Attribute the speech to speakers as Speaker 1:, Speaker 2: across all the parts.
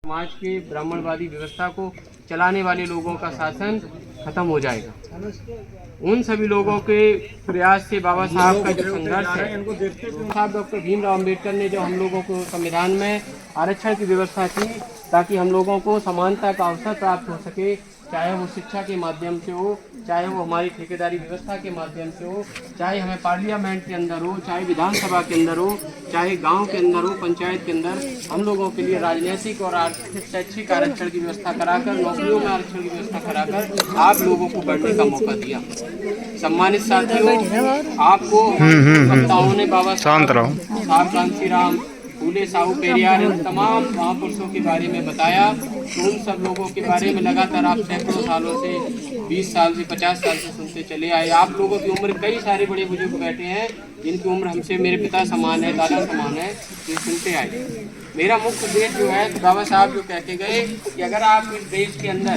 Speaker 1: समाज के ब्राह्मणवादी व्यवस्था को चलाने वाले लोगों का शासन खत्म हो जाएगा। उन सभी लोगों के प्रयास से बाबा साहब का जो संघर्ष है, साहब डॉक्टर भीमराव अम्बेडकर ने जो हम लोगों को संविधान में आरक्षण की व्यवस्था की ताकि हम लोगों को समानता का अवसर प्राप्त हो सके, चाहे वो शिक्षा के माध्यम से हो, चाहे वो हमारी ठेकेदारी व्यवस्था के माध्यम से हो, चाहे हमें पार्लियामेंट के अंदर हो, चाहे विधानसभा के अंदर हो, चाहे गांव के अंदर हो, पंचायत के अंदर, हम लोगों के लिए राजनीतिक और आर्थिक शैक्षिक आरक्षण की व्यवस्था कराकर, नौकरियों में आरक्षण की व्यवस्था कराकर आप लोगों को बढ़ने का मौका दिया। सम्मानित साथियों, आपको वक्ताओं ने बाबा साहब कांशीराम, फूले साहू पेरियार, इन तमाम महापुरुषों के बारे में बताया। तो उन सब लोगों के बारे में लगातार आप सैकड़ों सालों से, 20 साल से, 50 साल से सुनते चले आए। आप लोगों की उम्र, कई सारे बड़े बुजुर्ग बैठे हैं जिनकी उम्र हमसे, मेरे पिता समान है, दादा समान है, ये सुनते आए। मेरा मुख्य उद्देश्य जो है, तो बाबा साहब जो कह के गए कि अगर आप इस देश के अंदर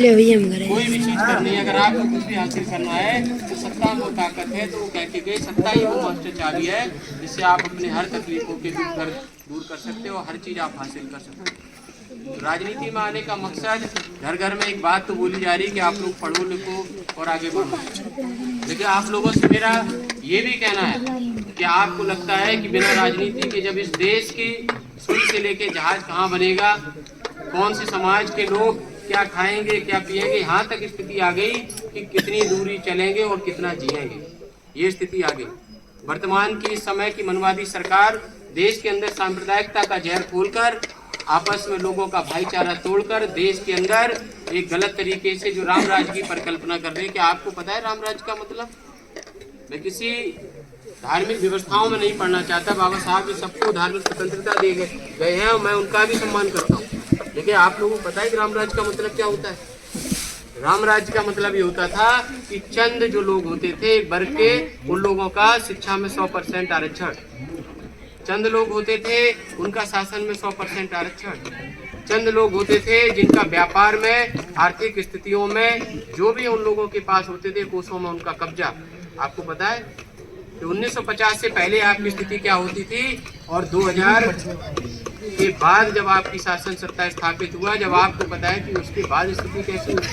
Speaker 1: कोई भी चीज़ करनी है, अगर आपको कुछ भी हासिल करना है, तो सत्ता में वो ताकत है। तो वो कह के गए, सत्ता ही वो मास्टर चाबी है जिससे आप अपने हर तकलीफों के दूर कर सकते हो, हर चीज़ आप हासिल कर सकते हो। तो राजनीति में आने का मकसद, घर घर में एक बात तो बोली जा रही है कि आप लोग पढ़ो लिखो और आगे बढ़ो, लेकिन आप लोगों से मेरा ये भी कहना है कि आपको लगता है कि बिना राजनीति के जब इस देश की सुई से लेके जहाज कहाँ बनेगा, कौन से समाज के लोग क्या खाएंगे क्या पिएंगे, यहाँ तक स्थिति आ गई कि कितनी दूरी चलेंगे और कितना जिएंगे, ये स्थिति आ गई। वर्तमान की इस समय की मनवादी सरकार देश के अंदर सांप्रदायिकता का जहर खोलकर, आपस में लोगों का भाईचारा तोड़कर, देश के अंदर एक गलत तरीके से जो राम राज्य की परिकल्पना कर रहे हैं। क्या आपको पता है राम राज्य का मतलब? मैं किसी धार्मिक व्यवस्थाओं में नहीं पढ़ना चाहता। बाबा साहब भी सबको धार्मिक स्वतंत्रता दे गए हैं और मैं उनका भी सम्मान करता हूँ, लेकिन आप लोगों को पता है कि राम राज्य का मतलब क्या होता है? राम राज्य का मतलब ये होता था कि चंद जो लोग होते थे एक वर्ग के, उन लोगों का शिक्षा में 100% आरक्षण, चंद लोग होते थे उनका शासन में 100% आरक्षण, चंद लोग होते थे जिनका व्यापार में, आर्थिक स्थितियों में, जो भी उन लोगों के पास होते थे कोषों में उनका कब्जा। आपको पता है कि 1950 से पहले आपकी स्थिति क्या होती थी और 2000 के बाद जब आपकी शासन सत्ता स्थापित हुआ, जब आपको पता है कि उसके बाद स्थिति कैसी हुई,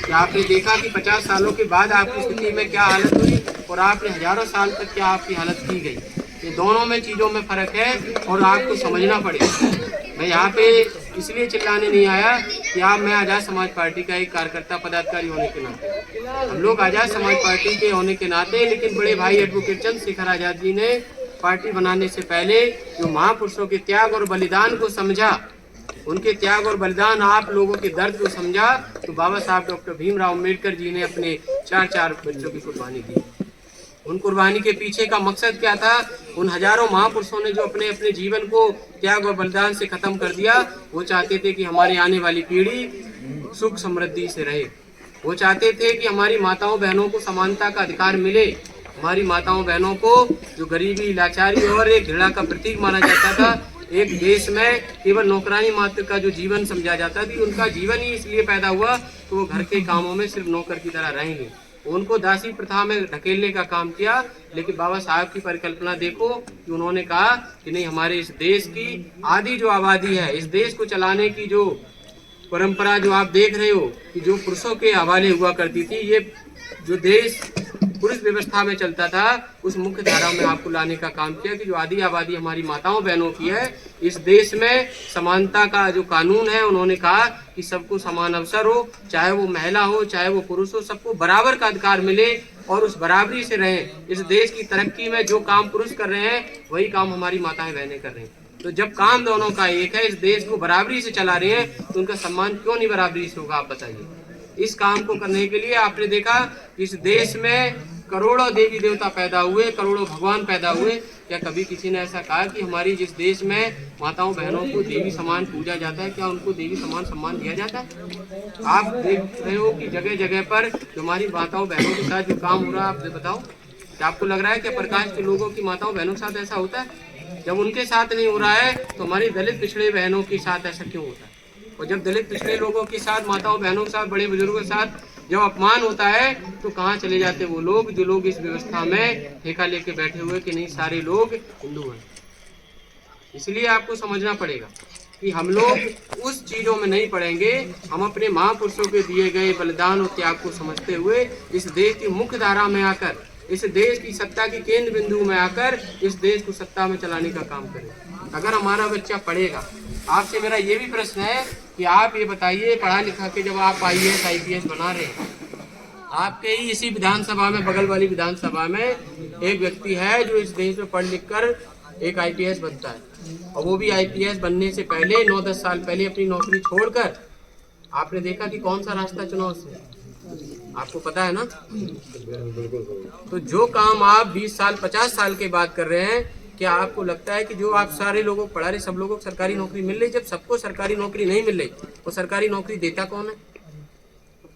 Speaker 1: कि आपने देखा कि 50 सालों के बाद आपकी स्थिति में क्या हालत हुई और आपने हजारों साल तक क्या आपकी हालत की गई। ये दोनों में चीज़ों में फ़र्क है और आपको समझना पड़ेगा। मैं यहाँ पे इसलिए चिल्लाने नहीं आया कि मैं आज़ाद समाज पार्टी का एक कार्यकर्ता पदाधिकारी होने के नाते, हम लोग आज़ाद समाज पार्टी के होने के नाते, लेकिन बड़े भाई एडवोकेट चंद्रशेखर आज़ाद जी ने पार्टी बनाने से पहले जो महापुरुषों के त्याग और बलिदान को समझा, उनके त्याग और बलिदान, आप लोगों के दर्द को समझा, तो बाबा साहब डॉक्टर भीमराव अम्बेडकर जी ने अपने 4 बच्चों की कुर्बानी दी। उन कुर्बानी के पीछे का मकसद क्या था? उन हजारों महापुरुषों ने जो अपने अपने जीवन को त्याग और बलिदान से खत्म कर दिया, वो चाहते थे कि हमारी आने वाली पीढ़ी सुख समृद्धि से रहे। वो चाहते थे कि हमारी माताओं बहनों को समानता का अधिकार मिले, हमारी माताओं बहनों को जो गरीबी, लाचारी और एक घृणा का प्रतीक माना जाता था, एक देश में केवल नौकरानी मात्र का जो जीवन समझा जाता था, उनका जीवन ही इसलिए पैदा हुआ तो वो घर के कामों में सिर्फ नौकर की तरह रहेंगे। उनको दासी प्रथा में ढकेलने का काम किया। लेकिन बाबा साहब की परिकल्पना देखो कि उन्होंने कहा कि नहीं, हमारे इस देश की आधी जो आबादी है, इस देश को चलाने की जो परंपरा जो आप देख रहे हो कि जो पुरुषों के हवाले हुआ करती थी, ये जो देश पुरुष व्यवस्था में चलता था, उस मुख्य धारा में आपको लाने का काम किया कि जो आधी आबादी हमारी माताओं बहनों की है, इस देश में समानता का जो कानून है, उन्होंने कहा कि सबको समान अवसर हो, चाहे वो महिला हो चाहे वो पुरुष हो, सबको बराबर का अधिकार मिले और उस बराबरी से रहें। इस देश की तरक्की में जो काम पुरुष कर रहे हैं वही काम हमारी माताएं बहनें कर रही हैं। तो जब काम दोनों का एक है, इस देश को बराबरी से चला रहे हैं, तो उनका सम्मान क्यों नहीं बराबरी से होगा? आप बताइए। इस काम को करने के लिए आपने देखा इस देश में करोड़ों देवी देवता पैदा हुए, करोड़ों भगवान पैदा हुए। क्या कभी किसी ने ऐसा कहा कि हमारी जिस देश में माताओं बहनों को देवी समान पूजा जाता है, क्या उनको देवी समान सम्मान दिया जाता है? आप देख रहे हो कि जगह जगह पर जो हमारी माताओं बहनों के साथ जो काम हो रहा है, आप बताओ, क्या आपको लग रहा है कि प्रकाश के लोगों की माताओं बहनों के साथ ऐसा होता है? जब उनके साथ नहीं हो रहा है तो हमारी दलित पिछड़े बहनों के साथ ऐसा क्यों होता है? और जब दलित पिछड़े लोगों के साथ, माताओं बहनों के साथ, बड़े बुजुर्गों के साथ जब अपमान होता है, तो कहाँ चले जाते वो लोग जो लोग इस व्यवस्था में ठेका लेके बैठे हुए कि नहीं सारे लोग हिंदू हैं। इसलिए आपको समझना पड़ेगा कि हम लोग उस चीज़ों में नहीं पड़ेंगे। हम अपने महापुरुषों के दिए गए बलिदान और त्याग को समझते हुए इस देश की मुख्य धारा में आकर, इस देश की सत्ता की केंद्र बिंदु में आकर इस देश को सत्ता में चलाने का काम करें। अगर हमारा बच्चा पढ़ेगा, आपसे मेरा ये भी प्रश्न है कि आप ये बताइए, पढ़ा लिखा के जब आप IAS IPS बना रहे हैं, आपके ही इसी विधानसभा में, बगल वाली विधानसभा में एक व्यक्ति है जो इस देश में पढ़ लिख कर एक IPS बनता है, और वो भी IPS बनने से पहले 9-10 साल पहले अपनी नौकरी छोड़कर, आपने देखा कि कौन सा रास्ता चुना उसने, आपको पता है ना। तो जो काम आप 20 साल 50 साल के बाद कर रहे हैं, क्या आपको लगता है कि जो आप सारे लोगों को पढ़ा रहे, सब लोगों को सरकारी नौकरी मिल रही? जब सबको सरकारी नौकरी नहीं मिल रही, तो सरकारी नौकरी देता कौन है?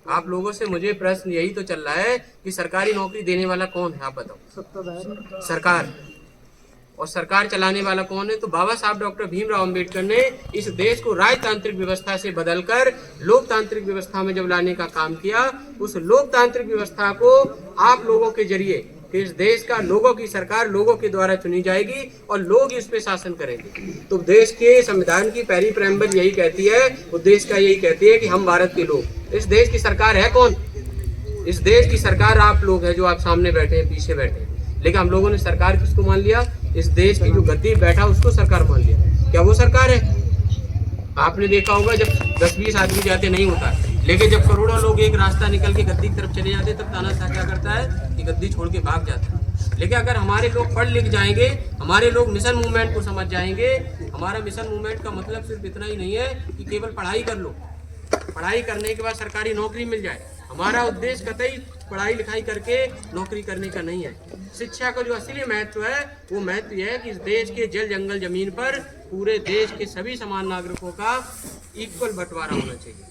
Speaker 1: आप लोगों से मुझे प्रश्न यही तो चल रहा है कि सरकारी नौकरी देने वाला कौन है, आप बताओ। सरकार। और सरकार चलाने वाला कौन है? तो बाबा साहब डॉक्टर भीमराव अंबेडकर ने इस देश को राजतांत्रिक व्यवस्था से बदलकर लोकतांत्रिक व्यवस्था में जब लाने का काम किया, उस लोकतांत्रिक व्यवस्था को आप लोगों के जरिए, इस देश का लोगों की सरकार लोगों के द्वारा चुनी जाएगी और लोग इस पे शासन करेंगे। तो देश के संविधान की पहली प्रेम्बल यही कहती है, वो देश का यही कहती है कि हम भारत के लोग। इस देश की सरकार है कौन? इस देश की सरकार आप लोग है, जो आप सामने बैठे हैं, पीछे बैठे हैं। लेकिन हम लोगों ने सरकार किसको मान लिया? इस देश की जो गद्दी बैठा उसको सरकार मान लिया। क्या वो सरकार है? आपने देखा होगा जब 10-20 आदमी जाते नहीं होता, लेकिन जब करोड़ों लोग एक रास्ता निकल के गद्दी की तरफ चले जाते, तब तानाशाह क्या करता है कि गद्दी छोड़ के भाग जाता है। लेकिन अगर हमारे लोग पढ़ लिख जाएंगे, हमारे लोग मिशन मूवमेंट को समझ जाएंगे। हमारा मिशन मूवमेंट का मतलब सिर्फ इतना ही नहीं है कि केवल पढ़ाई कर लो, पढ़ाई करने के बाद सरकारी नौकरी मिल जाए। हमारा उद्देश्य कतई पढ़ाई लिखाई करके नौकरी करने का नहीं है। शिक्षा का जो असली महत्व है, वो महत्व यह है कि इस देश के जल जंगल जमीन पर पूरे देश के सभी समान नागरिकों का इक्वल बंटवारा होना चाहिए।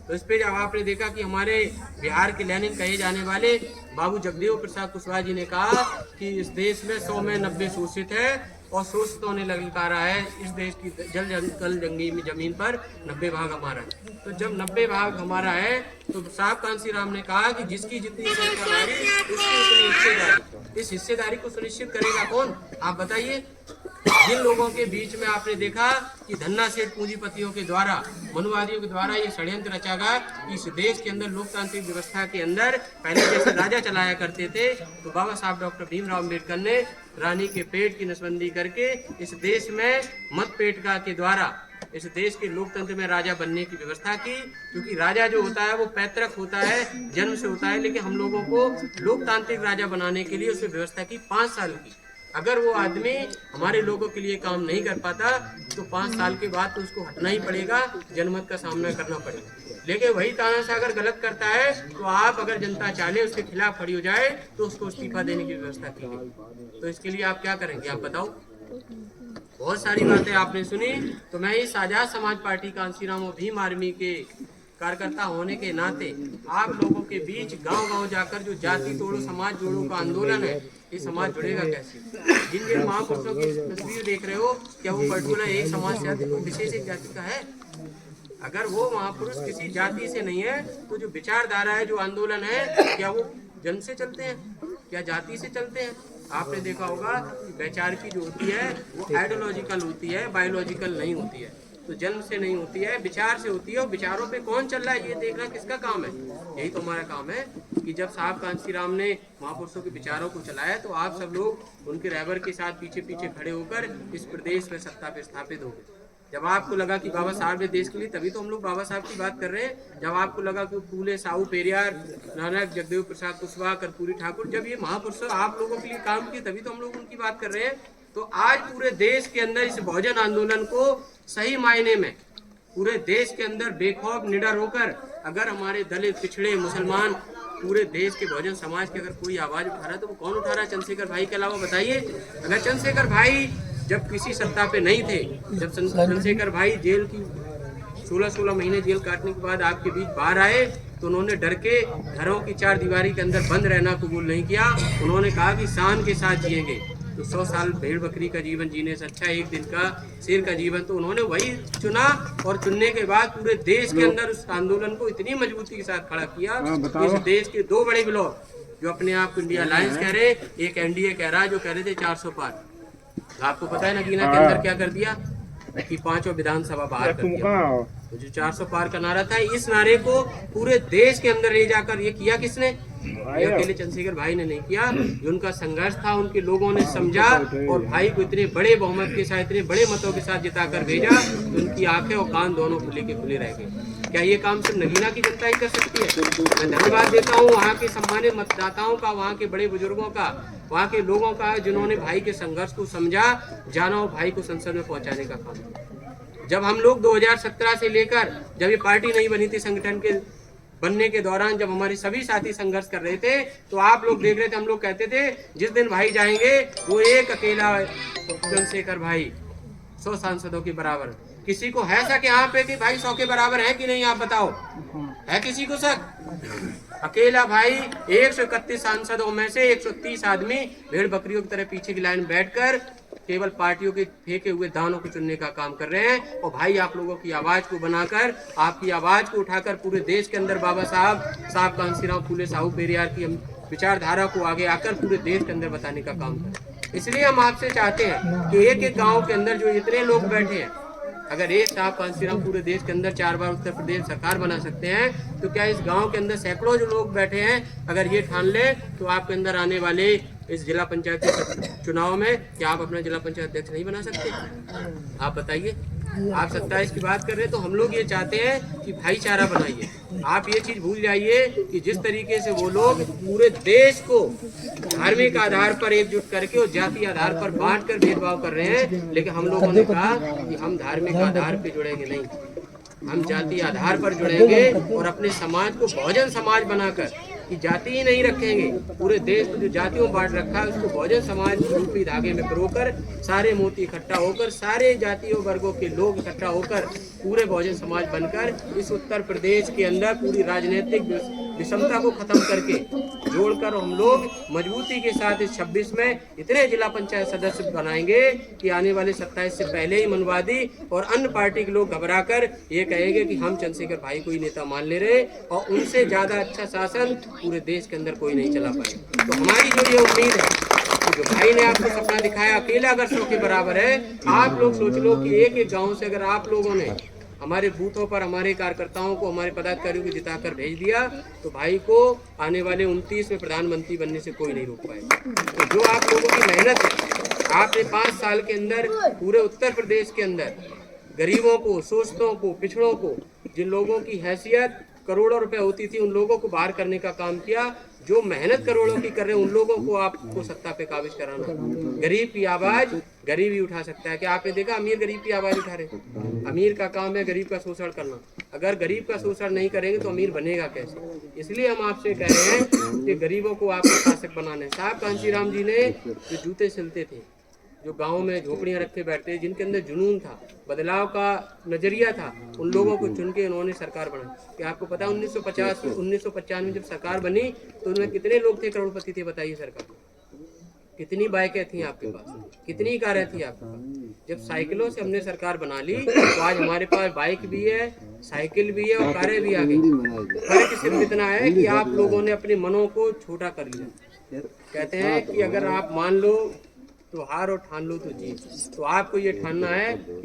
Speaker 1: तो इस पे जब आपने देखा कि हमारे बिहार के लेनिन कहे जाने वाले बाबू जगदेव प्रसाद कुशवाहा जी ने कहा कि इस देश में 100 में 90 शोषित है, और शोषित होने ललकारा है इस देश की जल जंगल जंगली जमीन पर 90 भाग हमारा है। तो जब 90 भाग हमारा है, तो साहब कांसी राम ने कहा कि जिसकी जितनी हिस्सेदारी उसकी उतनी हिस्सेदारी। इस हिस्सेदारी को सुनिश्चित करेगा कौन, आप बताइए। जिन लोगों के बीच में आपने देखा कि धन्ना सेठ पूंजीपतियों के द्वारा, मनुवादियों के द्वारा ये षड्यंत्र रचा गया कि इस देश के अंदर लोकतांत्रिक व्यवस्था के अंदर पहले जैसे राजा चलाया करते थे, तो बाबा साहब डॉक्टर भीमराव अंबेडकर ने रानी के पेट की नसबंदी करके इस देश में मत पेटका के द्वारा इस देश के लोकतंत्र में राजा बनने की व्यवस्था की। क्योंकि राजा जो होता है वो पैतृक होता है, जन्म से होता है, लेकिन हम लोगों को लोकतांत्रिक राजा बनाने के लिए उसमें व्यवस्था की 5 साल की। अगर वो आदमी हमारे लोगों के लिए काम नहीं कर पाता, तो 5 साल के बाद तो उसको हटना ही पड़ेगा, जनमत का सामना करना पड़ेगा। लेकिन वही तानाशाह अगर गलत करता है, तो आप अगर जनता चाहे उसके खिलाफ खड़ी हो जाए, तो उसको इस्तीफा देने की व्यवस्था की गई। तो इसके लिए आप क्या करेंगे, आप बताओ। बहुत सारी बातें आपने सुनी। तो मैं इस आजाद समाज पार्टी कांसीराम और भीम आर्मी के कार्यकर्ता होने के नाते आप लोगों के बीच गांव-गांव जाकर जो जाति तोड़ो समाज जोड़ो का आंदोलन है, ये समाज जुड़ेगा कैसे? जिन जिन महापुरुषों की तस्वीर देख रहे हो, क्या वो पर्टिकुलर एक समाज से विशेष एक जाति का है? अगर वो महापुरुष किसी जाति से नहीं है, तो जो विचारधारा है, जो आंदोलन है, क्या वो जन से चलते हैं, क्या जाति से चलते हैं? आपने देखा होगा वैचारिकी जो होती है वो आइडियोलॉजिकल होती है, बायोलॉजिकल नहीं होती है। तो जन्म से नहीं होती है, विचार से होती है। और विचारों पे कौन चल रहा है, ये देखना किसका काम है? यही तो हमारा काम है कि जब साहब कांसीराम ने महापुरुषों के विचारों को चलाया, तो आप सब लोग उनके रहबर के साथ पीछे पीछे खड़े होकर इस प्रदेश में सत्ता पे स्थापित हो गए। जब आपको लगा कि बाबा साहब ने देश के लिए, तभी तो हम लोग बाबा साहब की बात कर रहे हैं। जब आपको लगा कि फूले साहू पेरियार, नानक, जगदेव प्रसाद कुशवाहा, कर्पूरी ठाकुर, जब ये महापुरुष आप लोगों के लिए काम किए, तभी तो हम लोग उनकी बात कर रहे हैं। तो आज पूरे देश के अंदर इस बहुजन आंदोलन को सही मायने में पूरे देश के अंदर बेखौफ निडर होकर, अगर हमारे दलित, पिछड़े, मुसलमान, पूरे देश के बहुजन समाज की अगर कोई आवाज उठा रहा है, तो वो कौन उठा रहा है चंद्रशेखर भाई के अलावा? बताइए। अगर चंद्रशेखर भाई जब किसी सत्ता पे नहीं थे, जब चंद्रशेखर भाई जेल की 16 महीने जेल काटने के बाद आपके बीच बाहर आए, तो उन्होंने डर के घरों की 4 दीवारी के अंदर बंद रहना कबूल नहीं किया। उन्होंने कहा कि शान के साथ जिएंगे। तो 100 साल भेड़ बकरी का जीवन जीने से अच्छा एक दिन का शेर का जीवन, तो उन्होंने वही चुना। और चुनने के बाद पूरे देश के अंदर उस आंदोलन को इतनी मजबूती के साथ खड़ा किया। इस देश के 2 बड़े ब्लॉक जो अपने आप को इंडिया अलायंस कह रहे, एक एनडीए कह रहा है, जो कह रहे थे 400 पार। आपको पता है नगीना के अंदर क्या कर दिया? कि 5 विधानसभा बाहर कर दिया। तो जो 400 पार का नारा था, इस नारे को पूरे देश के अंदर ले जाकर ये किया किसने? ये अकेले चंद्रशेखर भाई ने नहीं किया, जो उनका संघर्ष था उनके लोगों ने समझा और भाई को इतने बड़े बहुमत के साथ, इतने बड़े मतों के साथ जिताकर भेजा तो उनकी आंखें और कान दोनों खुले के खुले रह गए। क्या ये काम सिर्फ नगीना की जनता ही कर सकती है? मैं धन्यवाद देता हूँ वहाँ के सम्मानित मतदाताओं का, वहाँ के बड़े बुजुर्गों का, वहाँ के लोगों का, जिन्होंने भाई के संघर्ष को समझा, जाना और भाई को संसद में पहुंचाने का काम। जब हम लोग 2017 से लेकर, जब ये पार्टी नहीं बनी थी, संगठन के बनने के दौरान जब हमारे सभी साथी संघर्ष कर रहे थे, तो आप लोग देख रहे थे, हम लोग कहते थे जिस दिन भाई जाएंगे वो एक अकेला चंद्रशेखर भाई 100 सांसदों के बराबर। किसी को है शक यहाँ पे कि भाई 100 के बराबर है कि नहीं? आप बताओ, है किसी को शक? अकेला भाई 131 सांसदों में से 130 आदमी भेड़ बकरियों की तरह पीछे की लाइन बैठकर केवल पार्टियों के फेंके हुए दानों को चुनने का काम कर रहे हैं। और भाई आप लोगों की आवाज को बनाकर, आपकी आवाज को उठाकर पूरे देश के अंदर बाबा साहब कांसीराम फूले साहू पेरियार की विचारधारा को आगे आकर पूरे देश के अंदर बताने का काम करें। इसलिए हम आपसे चाहते हैं कि एक एक गाँव के अंदर जो इतने लोग बैठे हैं, अगर एक साहब कांसीराम पूरे देश के अंदर 4 बार उत्तर प्रदेश सरकार बना सकते हैं, तो क्या इस गांव के अंदर सैकड़ों जो लोग बैठे हैं, अगर ये ठान ले तो आपके अंदर आने वाले इस जिला पंचायत चुनाव में क्या आप अपना जिला पंचायत अध्यक्ष नहीं बना सकते? आप बताइए। आप 27 की बात कर रहे हैं, तो हम लोग ये चाहते हैं कि भाईचारा बनाइए। आप ये चीज भूल जाइए कि जिस तरीके से वो लोग पूरे देश को धार्मिक आधार पर एकजुट करके और जाति आधार पर बांट कर भेदभाव कर रहे हैं, लेकिन हम लोगों ने कहा कि हम धार्मिक आधार पर जुड़ेंगे नहीं, हम जाति आधार पर जुड़ेंगे और अपने समाज को बहुजन समाज बनाकर, कि जाति ही नहीं रखेंगे, पूरे देश को जो जातियों बांट रखा है उसको बहुजन समाज रूपी धागे में पिरोकर सारे मोती इकट्ठा होकर, सारे जातियों वर्गों के लोग इकट्ठा होकर पूरे बहुजन समाज बनकर इस उत्तर प्रदेश के अंदर पूरी राजनीतिक विषमता को खत्म करके जोड़कर हम लोग मजबूती के साथ इस 26 में इतने जिला पंचायत सदस्य बनाएंगे कि आने वाले 27 से पहले ही मनवादी और अन्य पार्टी के लोग घबराकर ये कहेंगे कि हम चंद्रशेखर भाई को ही नेता मान ले रहे और उनसे ज्यादा अच्छा शासन पूरे देश के अंदर कोई नहीं चला पाए। तो हमारी जो ये उम्मीद है कि जो भाई ने आपको सपना दिखाया, अकेला अगर 100 के बराबर है, आप लोग सोच लो कि एक एक गाँव से अगर आप लोगों ने हमारे बूथों पर हमारे कार्यकर्ताओं को, हमारे पदाधिकारियों को जिताकर भेज दिया, तो भाई को आने वाले 29 में प्रधानमंत्री बनने से कोई नहीं रोक पाएगा। तो जो आप लोगों की मेहनत है, आपने 5 साल के अंदर पूरे उत्तर प्रदेश के अंदर गरीबों को, शोषितों को, पिछड़ों को, जिन लोगों की हैसियत करोड़ों रुपए होती थी, उन लोगों को बाहर करने का काम किया। जो मेहनत करोड़ों की कर रहे हैं उन लोगों को आपको सत्ता पे काबिज कराना। गरीब की आवाज गरीब ही उठा सकता है। क्या आपने देखा अमीर गरीब की आवाज उठा रहे? अमीर का काम है गरीब का शोषण करना। अगर गरीब का शोषण नहीं करेंगे तो अमीर बनेगा कैसे? इसलिए हम आपसे कह रहे हैं कि गरीबों को आपको शासक बनाना है। साहब कांसीराम जी ने जो जूते सिलते थे, जो गाँव में झोपड़ियाँ रखे बैठते, जिनके अंदर जुनून था, बदलाव का नजरिया था, उन लोगों को चुन के उन्होंने सरकार बनाई। क्या आपको पता 1995 में जब सरकार बनी तो उनमें कितने लोग थे करोड़पति थे? बताइए सरकार। कितनी बाइकें थी आपके पास, कितनी कारें थी आपके पास? जब साइकिलों से हमने सरकार बना ली तो आज हमारे पास बाइक भी है, साइकिल भी है और कारें भी आ गई। फर्क सिर्फ इतना है कि आप लोगों ने अपने मनों को छोटा कर लिया। कहते हैं कि अगर आप मान लो तो हार और ठान लो तो जीत। तो आपको ये ठानना है कि